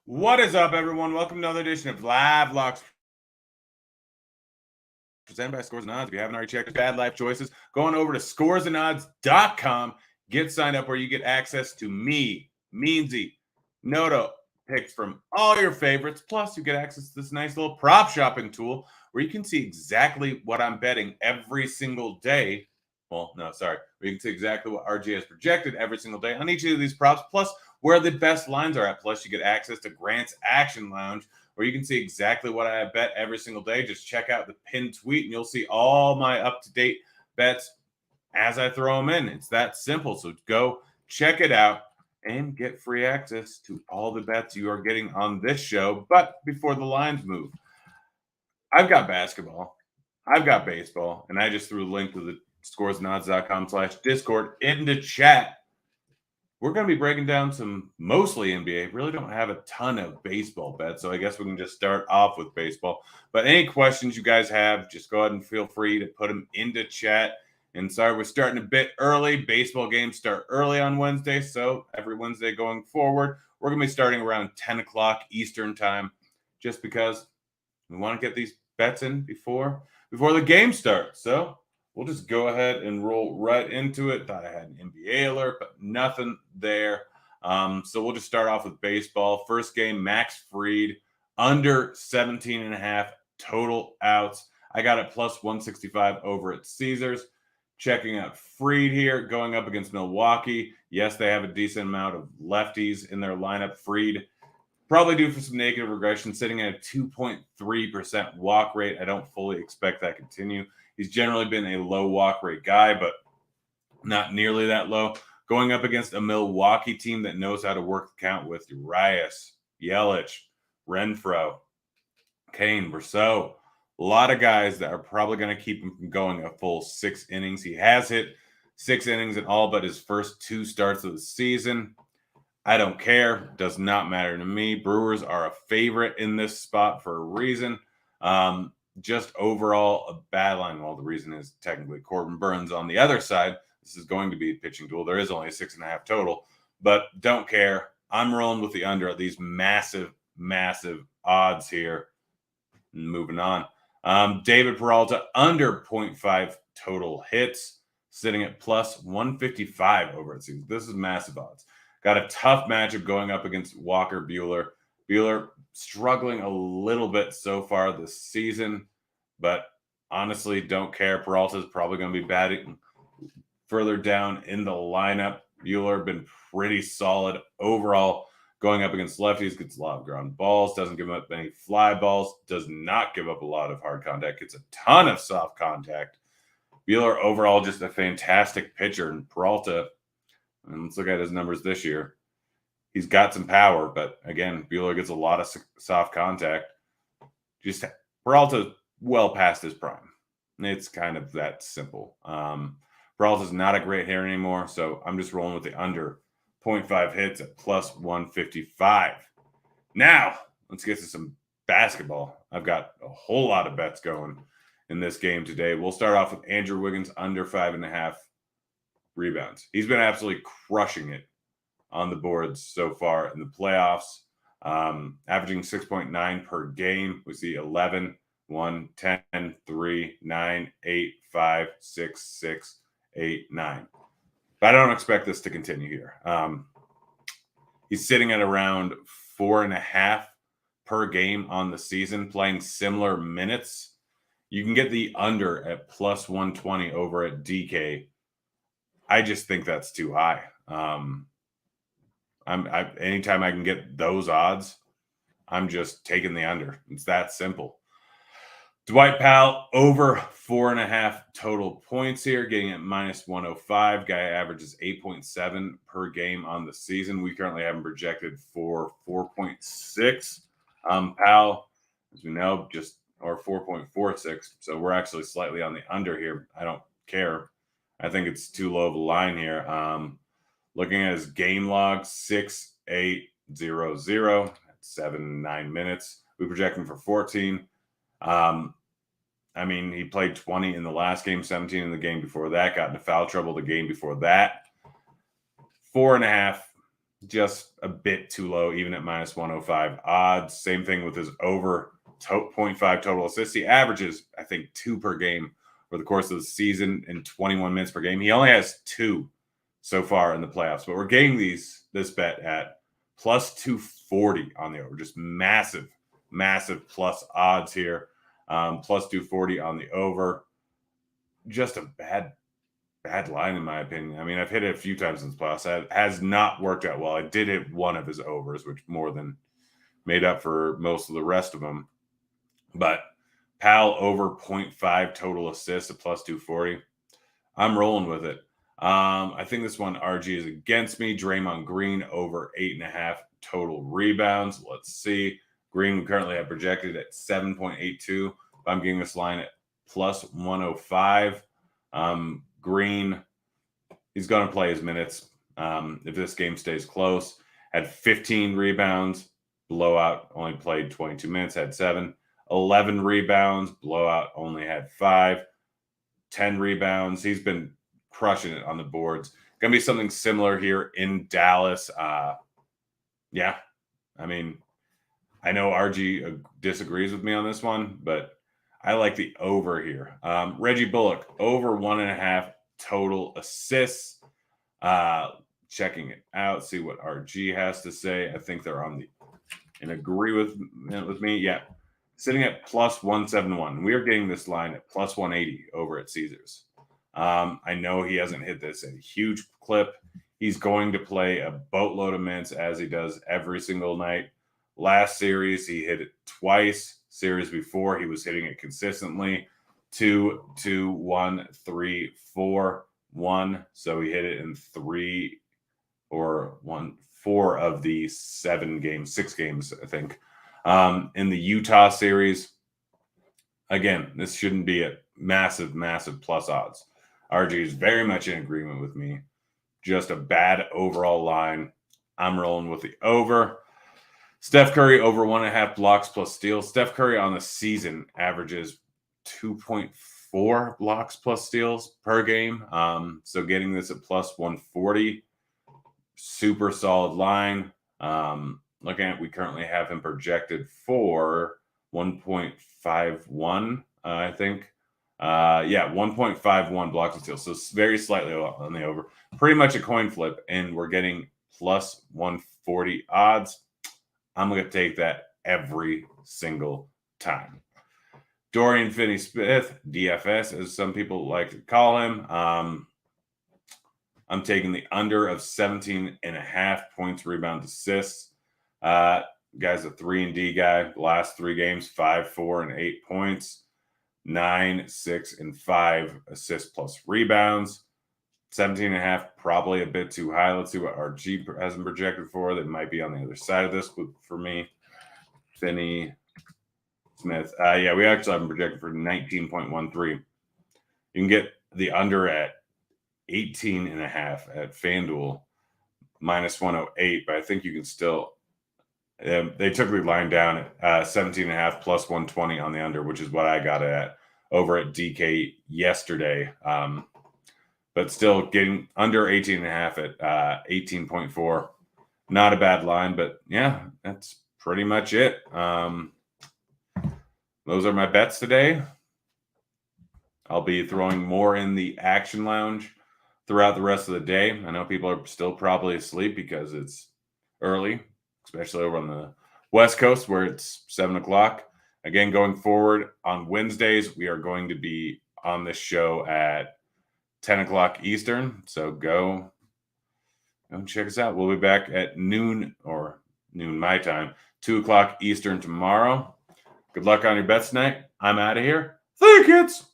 What is up, everyone? Welcome to another edition of Live Locks presented by Scores and Odds. If you haven't already checked Bad Life Choices, going over to scoresandodds.com, get signed up where you get access to me, Meansy, Noto picks from all your favorites. Plus, you get access to this nice little prop shopping tool where you can see exactly what I'm betting every single day. Well, no, sorry. Where you can see exactly what RG has projected every single day on each of these props, plus where the best lines are at. Plus, you get access to Grant's Action Lounge, where you can see exactly what I bet every single day. Just check out the pinned tweet and you'll see all my up-to-date bets as I throw them in. It's that simple. So go check it out and get free access to all the bets you are getting on this show. But before the lines move, I've got basketball, I've got baseball, and I just threw a link to the scoresandodds.com/Discord into chat. We're going to be breaking down some mostly NBA. Really don't have a ton of baseball bets, so I guess we can just start off with baseball. But any questions you guys have, just go ahead and feel free to put them into chat. And sorry, we're starting a bit early. Baseball games start early on Wednesday, so every Wednesday going forward, we're going to be starting around 10 o'clock Eastern time, just because we want to get these bets in before the game starts. So we'll just go ahead and roll right into it. Thought I had an NBA alert, but nothing there. So we'll just start off with baseball. First game, Max Fried, under 17 and a half total outs. I got it plus 165 over at Caesars. Checking out Fried here, going up against Milwaukee. Yes, they have a decent amount of lefties in their lineup. Fried probably due for some negative regression, sitting at a 2.3% walk rate. I don't fully expect that to continue. He's generally been a low walk rate guy, but not nearly that low. Going up against a Milwaukee team that knows how to work the count with Urias, Yelich, Renfroe, Kane, Rousseau. A lot of guys that are probably going to keep him from going a full 6 innings. He has hit 6 innings in all but his first 2 starts of the season. I don't care. Does not matter to me. Brewers are a favorite in this spot for a reason. Just overall a bad line. Well, the reason is technically Corbin Burns on the other side. This is going to be a pitching duel. There is only a 6.5 total, but don't care. I'm rolling with the under at these massive, massive odds here. Moving on. David Peralta under 0.5 total hits, sitting at plus 155 over it seems. This is massive odds. Got a tough matchup going up against Walker Buehler. Buehler struggling a little bit so far this season, but honestly, don't care. Peralta is probably going to be batting further down in the lineup. Buehler been pretty solid overall going up against lefties, gets a lot of ground balls, doesn't give up any fly balls, does not give up a lot of hard contact, gets a ton of soft contact. Buehler overall just a fantastic pitcher, and Peralta, and let's look at his numbers this year. He's got some power, but again, Buehler gets a lot of soft contact. Just Peralta well past his prime. It's kind of that simple. Peralta's not a great hitter anymore, so I'm just rolling with the under 0.5 hits at plus 155. Now, let's get to some basketball. I've got a whole lot of bets going in this game today. We'll start off with Andrew Wiggins under 5.5 rebounds. He's been absolutely crushing it on the boards so far in the playoffs, averaging 6.9 per game. We see 11, 1, 10, 3, 9, 8, 5, 6, 6, 8, 9. But I don't expect this to continue here. He's sitting at around 4.5 per game on the season, playing similar minutes. You can get the under at plus 120 over at DK. I just think that's too high. Anytime I can get those odds, I'm just taking the under. It's that simple. Dwight Powell over 4.5 total points here, getting at minus 105. Guy averages 8.7 per game on the season. We currently have him projected for 4.6. Powell, as we know, or 4.46. So we're actually slightly on the under here. I don't care. I think it's too low of a line here. Looking at his game log, 6, 8, 0, 0, 7, 9 minutes. We project him for 14. I mean, he played 20 in the last game, 17 in the game before that, got into foul trouble the game before that. 4.5. just a bit too low, even at minus 105 odds. Same thing with his over 0.5 total assists. He averages, I think, 2 per game over the course of the season and 21 minutes per game. He only has 2 so far in the playoffs, but we're getting this bet at plus 240 on the over. Just massive plus odds here. Plus 240 on the over. Just a bad line, in my opinion. I mean, I've hit it a few times in the playoffs. It has not worked out well. I did hit one of his overs, which more than made up for most of the rest of them. But Pal over 0.5 total assists at plus 240. I'm rolling with it. I think this one RG is against me. Draymond Green over 8.5 total rebounds. Let's see. Green we currently have projected at 7.82. I'm getting this line at plus 105. Green, he's going to play his minutes. If this game stays close, had 15 rebounds, blowout, only played 22 minutes, had 7. 11 rebounds, blowout, only had 5. 10 rebounds. He's been crushing it on the boards. Going to be something similar here in Dallas. Yeah, I mean, I know RG disagrees with me on this one, but I like the over here. Reggie Bullock, over 1.5 total assists. Checking it out, see what RG has to say. I think they're on the and agree with me. Yeah, sitting at plus 171. We are getting this line at plus 180 over at Caesars. I know he hasn't hit this at a huge clip. He's going to play a boatload of minutes as he does every single night. Last series, he hit it twice. Series before, he was hitting it consistently. 2, 2, 1, 3, 4, 1. So he hit it in 4 of the 6 games, I think. In the Utah series, again, this shouldn't be at massive plus odds. RG is very much in agreement with me. Just a bad overall line. I'm rolling with the over. Steph Curry over 1.5 blocks plus steals. Steph Curry on the season averages 2.4 blocks plus steals per game. So getting this at plus 140, super solid line. Looking at, we currently have him projected for 1.51, I think. 1.51 blocks and steals. So very slightly on the over. Pretty much a coin flip, and we're getting plus 140 odds. I'm going to take that every single time. Dorian Finney-Smith, DFS, as some people like to call him. I'm taking the under of 17.5 points, rebounds, assists. Guy's a 3-and-D guy. The last 3 games, 5, 4, and 8 points. 9, 6, and 5 assists plus rebounds. 17.5, probably a bit too high. Let's see what RG has him projected for. They might be on the other side of this for me. Finney Smith. We actually have him projected for 19.13. You can get the under at 18.5 at FanDuel, minus 108, but I think you can still. They took the line down at 17.5 plus 120 on the under, which is what I got it at over at DK yesterday. But still getting under 18.5 at 18.4. Not a bad line, but yeah, that's pretty much it. Those are my bets today. I'll be throwing more in the Action Lounge throughout the rest of the day. I know people are still probably asleep because it's early, especially over on the West Coast where it's 7 o'clock. Again, going forward on Wednesdays, we are going to be on this show at 10 o'clock Eastern. So go and check us out. We'll be back at noon my time, 2 o'clock Eastern tomorrow. Good luck on your bets tonight. I'm out of here. See you, kids.